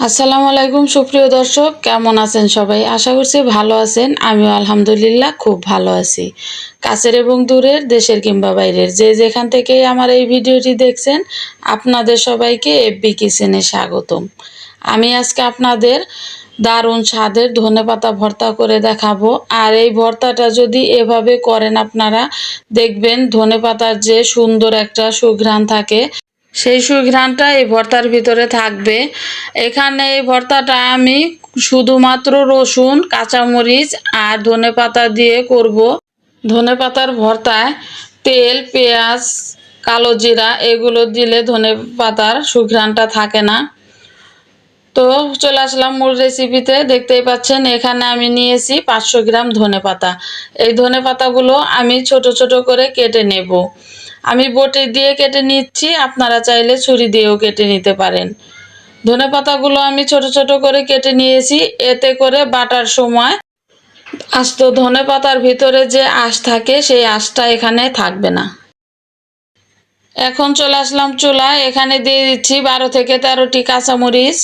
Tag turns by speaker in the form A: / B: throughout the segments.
A: আসসালামু আলাইকুম সুপ্রিয় দর্শক, কেমন আছেন সবাই? আশা করছি ভালো আছেন। আমিও আলহামদুলিল্লাহ খুব ভালো আছি। কাছের এবং দূরের, দেশের কিংবা বাইরের যে যেখান থেকেই আমার এই ভিডিওটি দেখছেন, আপনাদের সবাইকে এফবি কিচেনে স্বাগতম। আমি আজকে আপনাদের দারুণ স্বাদের ধনেপাতা ভর্তা করে দেখাবো। আর এই ভর্তাটা যদি এভাবে করেন আপনারা, দেখবেন ধনেপাতার যে সুন্দর একটা সুঘ্রাণ থাকে, সেই সুঘ্রাণটা এই ভর্তার ভিতরে থাকবে। এখানে এই ভর্তাটা আমি শুধুমাত্র রসুন, কাঁচামরিচ আর ধনেপাতা দিয়ে করব। ধনেপাতার ভর্তায় তেল, পেঁয়াজ, কালো জিরা এগুলো দিলে ধনেপাতার সুঘ্রাণটা থাকে না। তো চলে আসলাম মূল রেসিপিতে। দেখতেই পাচ্ছেন এখানে আমি নিয়েছি 500 গ্রাম ধনেপাতা। এই ধনেপাতাগুলো আমি ছোট ছোট করে কেটে নেব। আমি বটি দিয়ে কেটে নিচ্ছি, আপনারা চাইলে ছুরি দিয়েও কেটে নিতে পারেন। ধনেপাতাগুলো আমি ছোট ছোট করে কেটে নিয়েছি, এতে করে বাটার সময় আস্ত ধনেপাতার ভিতরে যে আঁশ থাকে সেই আঁশটা এখানে থাকবে না। এখন চলে আসলাম চুলায়, এখানে দিয়ে দিচ্ছি 12 থেকে 13টি কাঁচামরিচ,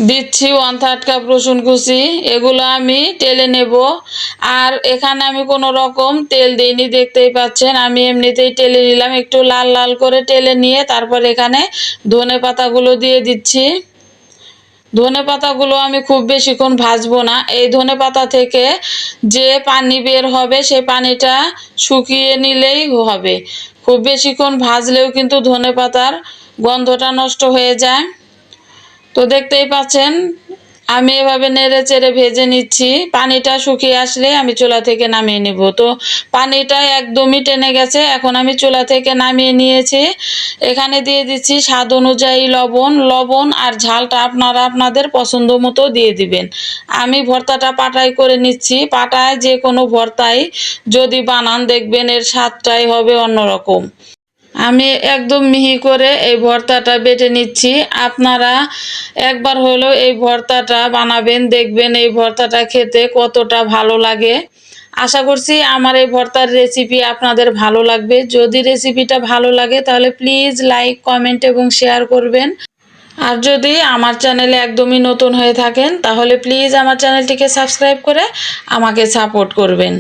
A: দিচ্ছি 1/3 কাপ রসুন কুচি। এগুলো আমি টেলে নেব। আর এখানে আমি কোনো রকম তেল দিইনি, দেখতেই পাচ্ছেন আমি এমনিতেই টেলে নিলাম। একটু লাল লাল করে টেলে নিয়ে তারপর এখানে ধনে পাতাগুলো দিয়ে দিচ্ছি। ধনে পাতাগুলো আমি খুব বেশিক্ষণ ভাজবো না। এই ধনে পাতা থেকে যে পানি বের হবে সেই পানিটা শুকিয়ে নিলেই হবে। খুব বেশিক্ষণ ভাজলেও কিন্তু ধনে পাতার গন্ধটা নষ্ট হয়ে যায়। তো দেখতেই পাচ্ছেন আমি এভাবে নেড়ে চেড়ে ভেজে নিচ্ছি। পানিটা শুকিয়ে আসলে আমি চুলা থেকে নামিয়ে নেব। তো পানিটা একদমই টেনে গেছে, এখন আমি চুলা থেকে নামিয়ে নিয়েছি। এখানে দিয়ে দিচ্ছি স্বাদ অনুযায়ী লবণ। লবণ আর ঝালটা আপনারা আপনাদের পছন্দ মতো দিয়ে দিবেন। আমি ভর্তাটা পাটায় করে নিচ্ছি। পাটায় যে কোনো ভর্তাই যদি বানান, দেখবেন এর স্বাদটাই হবে অন্যরকম। আমি একদম মিহি করে এই ভর্তাটা বেটে নিচ্ছি। আপনারা একবার হলেও এই ভর্তাটা বানাবেন, দেখবেন এই ভর্তাটা খেতে কতটা ভালো লাগে। আশা করছি আমার এই ভর্তার রেসিপি আপনাদের ভালো লাগবে। যদি রেসিপিটা ভালো লাগে তাহলে প্লিজ লাইক, কমেন্ট এবং শেয়ার করবেন। আর যদি আমার চ্যানেলে একদমই নতুন হয়ে থাকেন তাহলে প্লিজ আমার চ্যানেলটিকে সাবস্ক্রাইব করে আমাকে সাপোর্ট করবেন।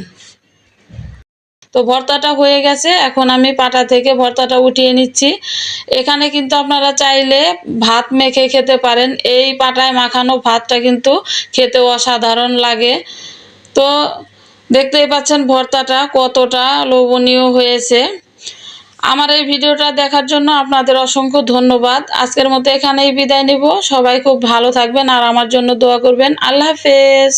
A: তো ভর্তাটা হয়ে গেছে, এখন আমি পাটা থেকে ভর্তাটা উঠিয়ে নিচ্ছি। এখানে কিন্তু আপনারা চাইলে ভাত মেখে খেতে পারেন। এই পাটায় মাখানো ভাতটা কিন্তু খেতে অসাধারণ লাগে। তো দেখতেই পাচ্ছেন ভর্তাটা কতটা লোভনীয় হয়েছে। আমার এই ভিডিওটা দেখার জন্য আপনাদের অসংখ্য ধন্যবাদ। আজকের মতো এখানেই বিদায় নিব। সবাই খুব ভালো থাকবেন আর আমার জন্য দোয়া করবেন। আল্লাহ হাফেজ।